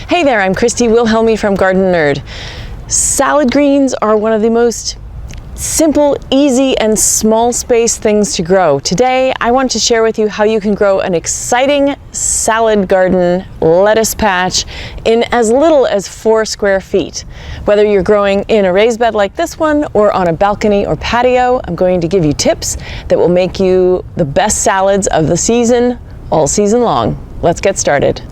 Hey there, I'm Christy Wilhelmi from Gardenerd. Salad greens are one of the most simple, easy, and small space things to grow. Today, I want to share with you how you can grow an exciting salad garden lettuce patch in as little as 4 square feet. Whether you're growing in a raised bed like this one or on a balcony or patio, I'm going to give you tips that will make you the best salads of the season, all season long. Let's get started.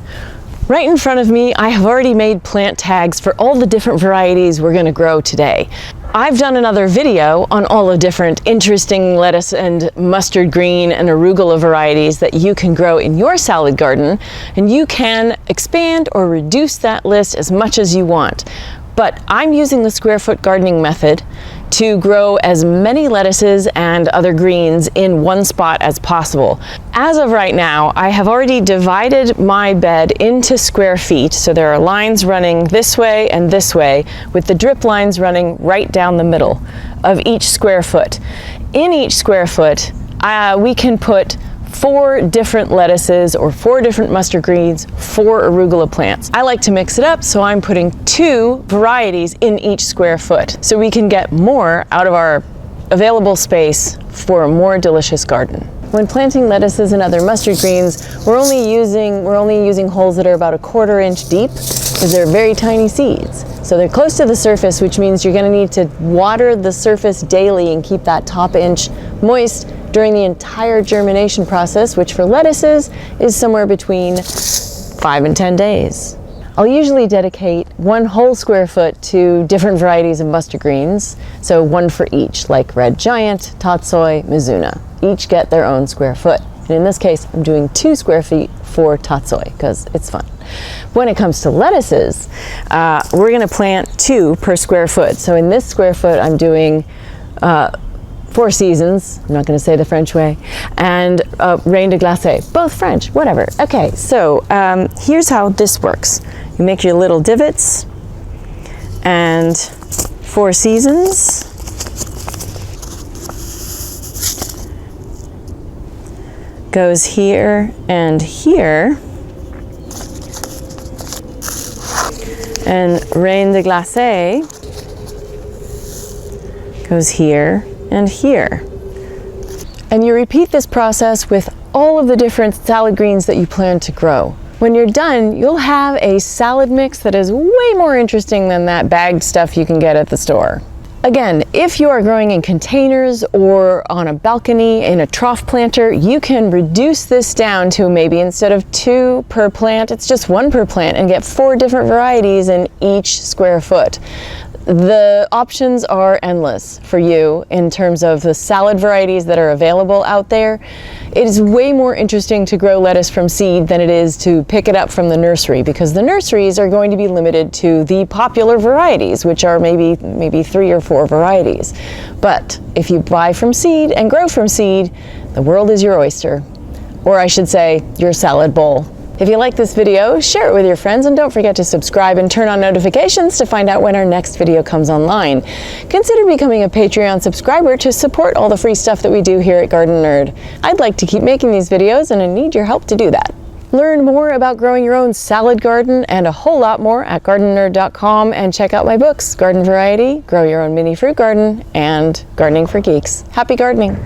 Right in front of me, I have already made plant tags for all the different varieties we're going to grow today. I've done another video on all the different interesting lettuce and mustard green and arugula varieties that you can grow in your salad garden, and you can expand or reduce that list as much as you want. But I'm using the square foot gardening method to grow as many lettuces and other greens in one spot as possible. As of right now, I have already divided my bed into square feet, so there are lines running this way and this way, with the drip lines running right down the middle of each square foot. In each square foot, we can put 4 different lettuces or 4 different mustard greens, 4 arugula plants. I like to mix it up, so I'm putting 2 varieties in each square foot so we can get more out of our available space for a more delicious garden. When planting lettuces and other mustard greens, we're only using holes that are about 1/4 inch deep because they're very tiny seeds. So they're close to the surface, which means you're going to need to water the surface daily and keep that top inch moist during the entire germination process, which for lettuces is somewhere between 5 and 10 days. I'll usually dedicate 1 whole square foot to different varieties of mustard greens, so 1 for each, like Red Giant, Tatsoi, Mizuna. Each get their own square foot. And in this case, I'm doing 2 square feet for Tatsoi because it's fun. When it comes to lettuces, we're going to plant 2 per square foot. So in this square foot, I'm doing 4 Seasons, I'm not going to say the French way, and Reine de Glace, both French, whatever. Okay, so here's how this works. You make your little divots, and 4 Seasons. Goes here and here. And Reine de Glace goes here and here. And you repeat this process with all of the different salad greens that you plan to grow. When you're done, you'll have a salad mix that is way more interesting than that bagged stuff you can get at the store. Again, if you are growing in containers or on a balcony in a trough planter, you can reduce this down to maybe instead of 2 per plant, it's just 1 per plant and get 4 different varieties in each square foot. The options are endless for you in terms of the salad varieties that are available out there. It is way more interesting to grow lettuce from seed than it is to pick it up from the nursery, because the nurseries are going to be limited to the popular varieties, which are maybe 3 or 4 varieties. But if you buy from seed and grow from seed, the world is your oyster. Or I should say, your salad bowl. If you like this video, share it with your friends, and don't forget to subscribe and turn on notifications to find out when our next video comes online. Consider becoming a Patreon subscriber to support all the free stuff that we do here at Gardenerd. I'd like to keep making these videos, and I need your help to do that. Learn more about growing your own salad garden and a whole lot more at gardenerd.com, and check out my books, Garden Variety, Grow Your Own Mini Fruit Garden, and Gardening for Geeks. Happy gardening!